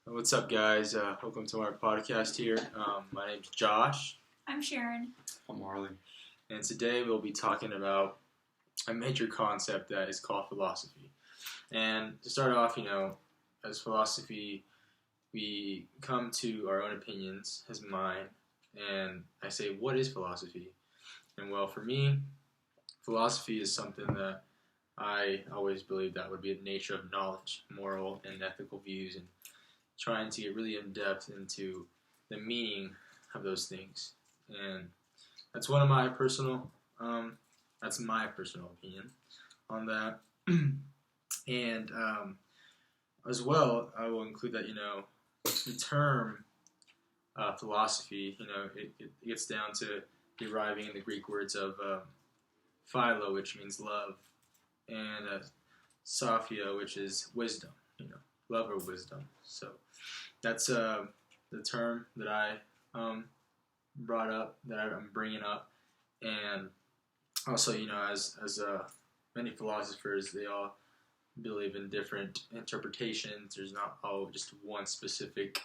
What's up, guys? Welcome to our podcast here. My name's Josh. I'm Sharon. I'm Marley. And today we'll be talking about a major concept that is called philosophy. And to start off, as philosophy, we come to our own opinions as mine. And I say, what is philosophy? And well, for me, philosophy is something that I always believed that would be the nature of knowledge, moral and ethical views, and trying to get really in depth into the meaning of those things. And that's one of my personal, that's my personal opinion on that. And as well, I will include that, the term philosophy, it gets down to deriving the Greek words of philo, which means love, and sophia, which is wisdom, love or wisdom. So that's the term that I brought up, that I'm bringing up. And also, as many philosophers, they all believe in different interpretations. There's not all just one specific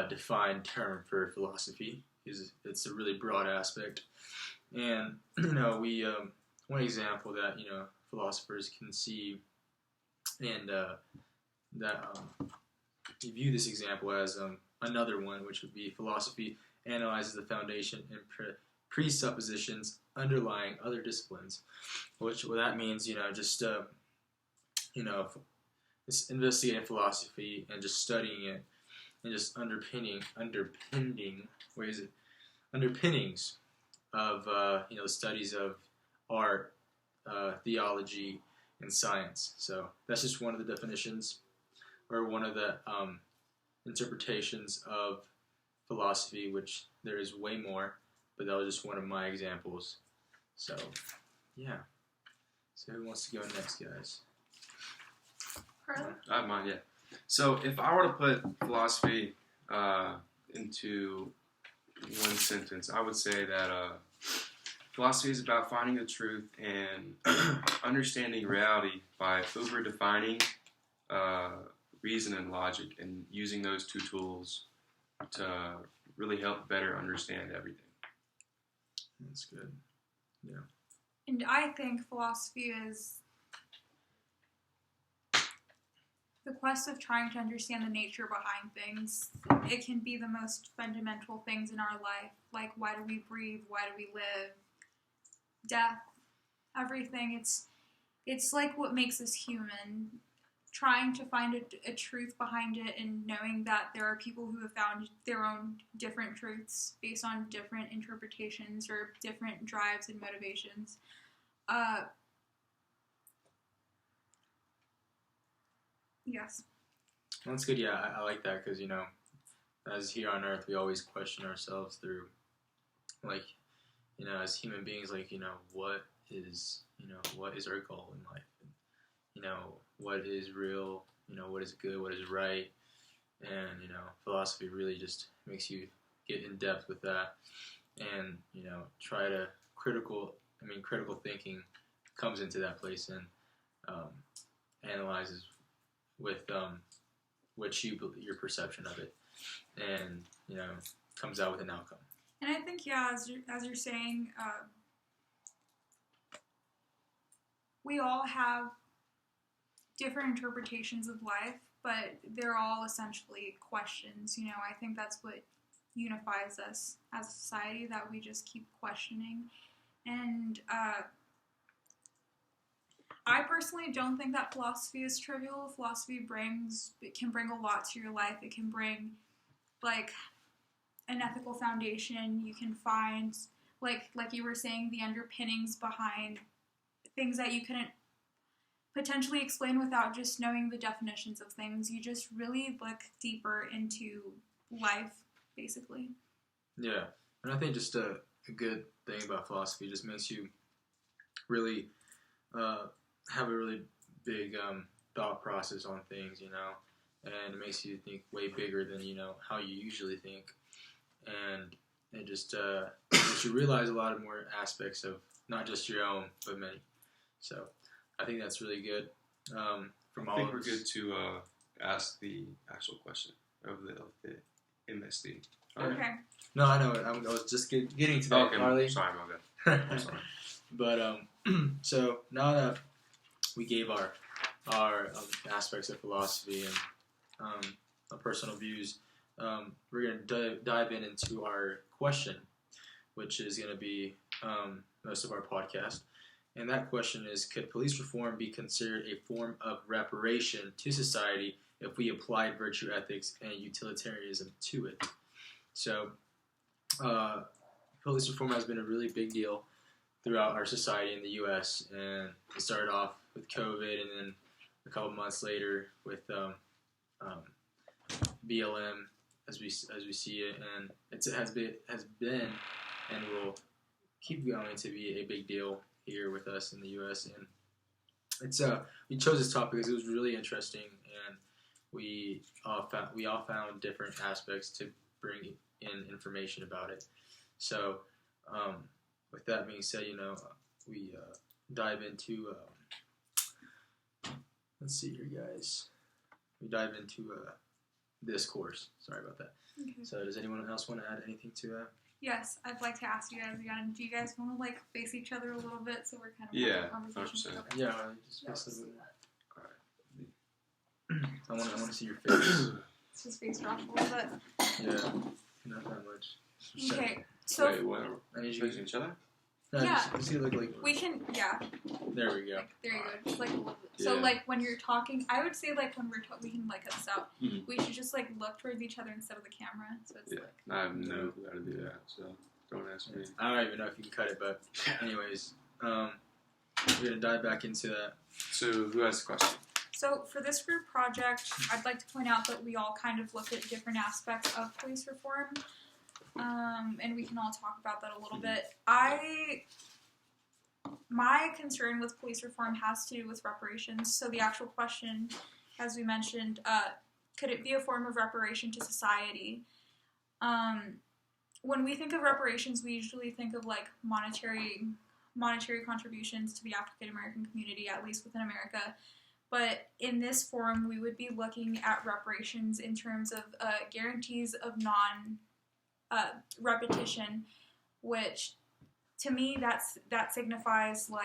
defined term for philosophy. It's a really broad aspect. And, we one example that, philosophers can see and that you view this example as another one, which would be philosophy analyzes the foundation and presuppositions underlying other disciplines, what that means, just investigating philosophy and just studying it and just underpinnings of the studies of art, theology, and science. So that's just one of the definitions, or one of the interpretations of philosophy, which there is way more, but that was just one of my examples. So, yeah. So who wants to go next, guys? Carla? I have mine, yeah. So if I were to put philosophy into one sentence, I would say that philosophy is about finding the truth and understanding reality by over-defining reason and logic, and using those two tools to really help better understand everything. That's good. Yeah. And I think philosophy is the quest of trying to understand the nature behind things. It can be the most fundamental things in our life, like why do we breathe, why do we live, death, everything. It's like what makes us human. Trying to find a truth behind it, and knowing that there are people who have found their own different truths based on different interpretations or different drives and motivations. Yes. That's good. Yeah, I like that because, as here on Earth, we always question ourselves through, as human beings, what is our goal in life? And, what is real, what is good, what is right. And, philosophy really just makes you get in depth with that and, try to critical thinking comes into that place and analyzes with your perception of it, and comes out with an outcome. And I think, as you're saying, we all have different interpretations of life, but they're all essentially questions. I think that's what unifies us as a society, that we just keep questioning. And I personally don't think that philosophy is trivial. Philosophy can bring a lot to your life. It can bring, an ethical foundation. You can find, like you were saying, the underpinnings behind things that you couldn't potentially explain without just knowing the definitions of things. You just really look deeper into life, basically. Yeah, and I think just a good thing about philosophy just makes you really have a really big thought process on things, and it makes you think way bigger than, how you usually think. And it just makes you realize a lot of more aspects of not just your own, but many. So I think that's really good. I think we're good to ask the actual question of the MSD. Okay. No, I know it. I was just getting to that, Okay, Marley. sorry, my bad. I'm sorry. But so now that we gave our aspects of philosophy and our personal views, we're gonna dive into our question, which is gonna be most of our podcast. And that question is: could police reform be considered a form of reparation to society if we applied virtue ethics and utilitarianism to it? So, police reform has been a really big deal throughout our society in the U.S. And it started off with COVID, and then a couple months later with BLM, as we see it, and it has been and will keep going to be a big deal here with us in the U.S. And it's we chose this topic because it was really interesting, and we all found different aspects to bring in information about it. So, with that being said, we dive into let's see here, guys. We dive into this course. Sorry about that. Okay. So, does anyone else want to add anything to that? Yes, I'd like to ask you guys again. Do you guys want to face each other a little bit so we're kind of Yeah, having a conversation? 100%. Okay. Yeah, just Yes. face a little. All right. I want to see your face. Let's just face drop a little bit. Yeah, not that much. Okay, so Wait, what? I need you. Facing each other? No, Yeah. just see it look like. we can, yeah, There we go. there you go. Just a little bit. So Yeah. when you're talking, I would say when we're we can cut this out. Mhm. We should just look towards each other instead of the camera. So it's Yeah, I have no clue how to do that, so don't ask me. I don't even know if you can cut it, but anyways, we're gonna dive back into that. So who has the question? So for this group project, I'd like to point out that we all kind of looked at different aspects of police reform, and we can all talk about that a little bit. My concern with police reform has to do with reparations. So the actual question, as we mentioned, could it be a form of reparation to society? When we think of reparations, we usually think of monetary contributions to the African American community, at least within America. But in this forum, we would be looking at reparations in terms of guarantees of non-repetition, which to me that signifies to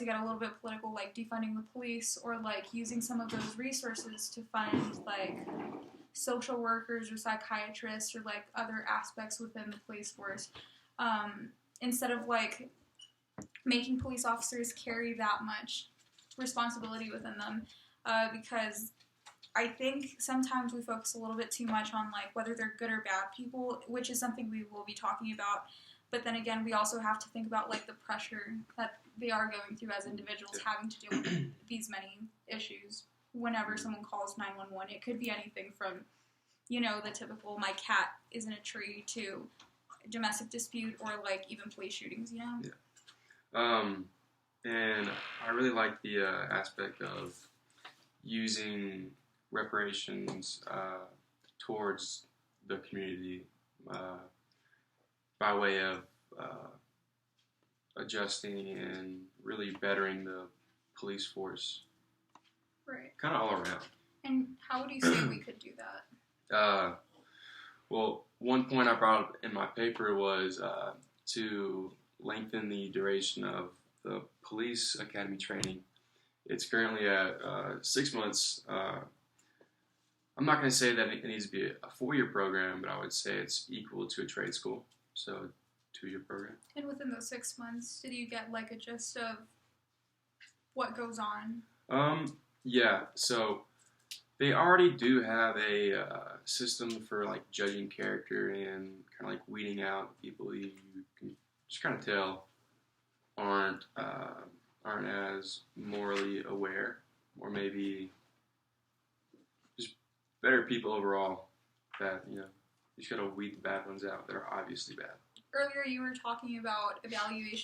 get a little bit political, defunding the police, or using some of those resources to fund social workers or psychiatrists or other aspects within the police force, instead of making police officers carry that much responsibility within them, because I think sometimes we focus a little bit too much on whether they're good or bad people, which is something we will be talking about. But then again, we also have to think about the pressure that they are going through as individuals, having to deal with these many issues. Whenever someone calls 911, it could be anything from, the typical "my cat is in a tree" to domestic dispute, or even police shootings. Yeah. And I really like the aspect of using reparations towards the community by way of adjusting and really bettering the police force. Right. Kind of all around. And how would you say we could do that? Well, one point I brought up in my paper was to lengthen the duration of the police academy training. It's currently at 6 months. I'm not going to say that it needs to be a 4-year program, but I would say it's equal to a trade school, so 2-year program. And within those 6 months, did you get a gist of what goes on? Yeah, so they already do have a system for judging character and kind of weeding out people you can just kind of tell aren't as morally aware, or maybe just better people overall, that you just gotta weed the bad ones out that are obviously bad. Earlier you were talking about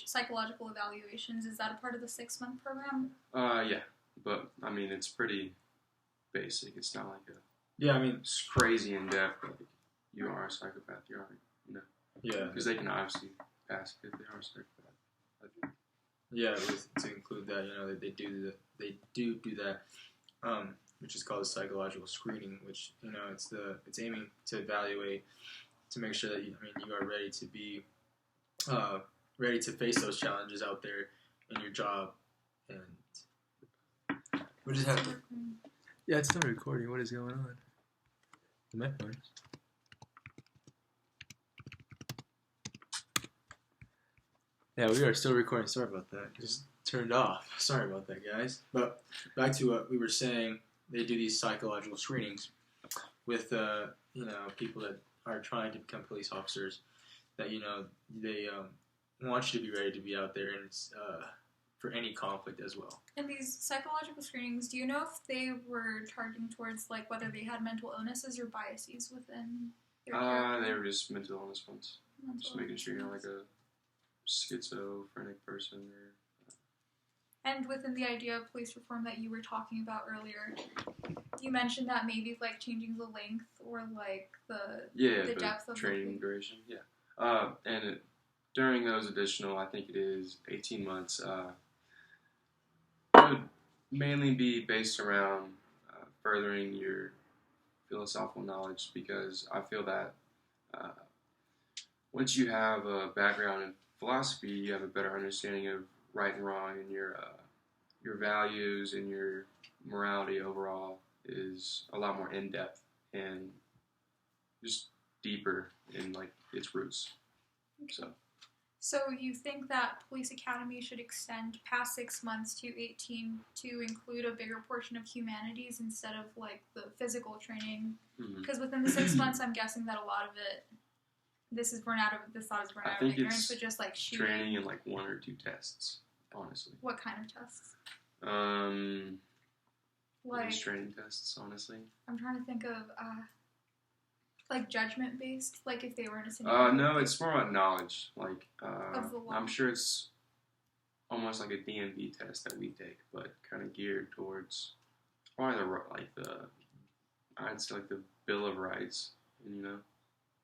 psychological evaluations. Is that a part of the 6-month program? Yeah, but I mean it's pretty basic. It's not It's crazy in depth. You are a psychopath, you aren't, yeah, because they can obviously ask if they are a psychopath. Yeah, to include that, they do that, which is called a psychological screening, which it's aiming to evaluate to make sure that you are ready to be ready to face those challenges out there in your job, and we just have to. Yeah, it's not recording. What is going on? My phone. Yeah, we are still recording. Sorry about that. Just turned off. Sorry about that, guys. But back to what we were saying. They do these psychological screenings with people that are trying to become police officers. That they want you to be ready to be out there and for any conflict as well. And these psychological screenings, do you know if they were targeting towards like whether they had mental illnesses or biases within their character? They were just mental illness ones. Just making sure you're not like a schizophrenic person. And within the idea of police reform that you were talking about earlier, you mentioned that maybe like changing the length or like the depth of training duration. Yeah, during those additional, I think it is 18 months. It would mainly be based around furthering your philosophical knowledge, because I feel that once you have a background in philosophy, you have a better understanding of right and wrong, and your values and your morality overall is a lot more in depth and just deeper in like its roots. So you think that police academy should extend past 6 months to 18 to include a bigger portion of humanities instead of like the physical training? Because within the 6 months, I'm guessing that a lot of it. This thought is born out of ignorance, but just like shooting. Training in like 1 or 2 tests, honestly. What kind of tests? Like training tests, honestly. I'm trying to think of like judgment based, like if they were in a scenario. No, it's more about knowledge. Like of the law. I'm sure it's almost like a DMV test that we take, but kind of geared towards probably I'd say like the Bill of Rights, and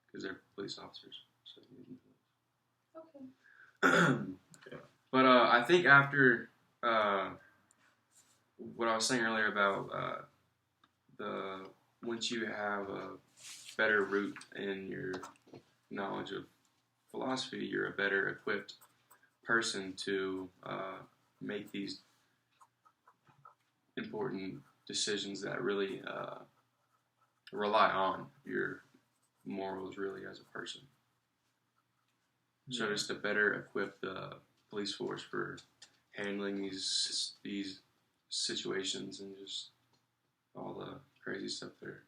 because they're police officers. So okay. But I think after what I was saying earlier about once you have a better root in your knowledge of philosophy, you're a better equipped person to make these important decisions that really rely on your morals really as a person. So just to better equip the police force for handling these situations and just all the crazy stuff they're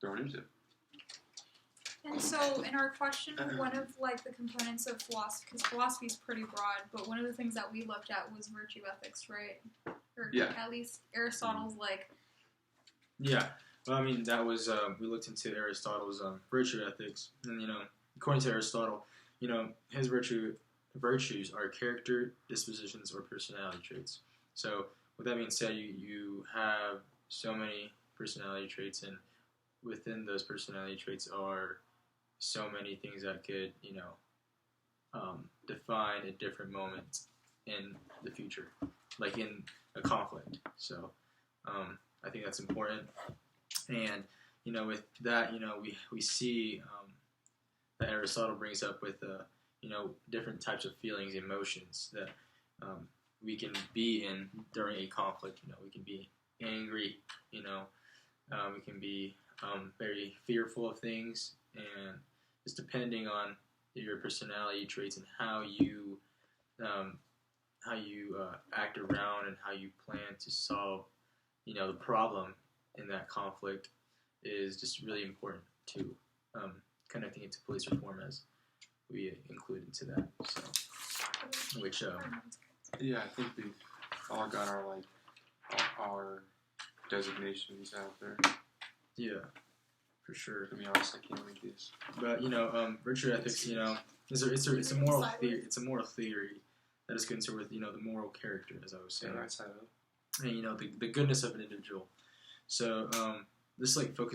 thrown into. And so in our question, one of like the components of philosophy, because philosophy is pretty broad, but one of the things that we looked at was virtue ethics, right? Or at least Aristotle's like. Yeah. Well, I mean, that was, we looked into Aristotle's virtue ethics, and, according to Aristotle, his virtues are character, dispositions, or personality traits. So, with that being said, you have so many personality traits, and within those personality traits are so many things that could, define a different moment in the future, like in a conflict. So, I think that's important. And, with that, we see that Aristotle brings up with, different types of feelings, emotions that we can be in during a conflict. We can be angry, we can be very fearful of things, and just depending on your personality traits and how you act around and how you plan to solve, the problem in that conflict is just really important to connecting it to police reform as we include into that. So, which I think we've all got our designations out there. Yeah, for sure. To be honest, I can't read this. But virtue ethics, it's a moral theory. It's a moral theory that is concerned with the moral character, as I was saying. Yeah, that's how. And the goodness of an individual. So this focuses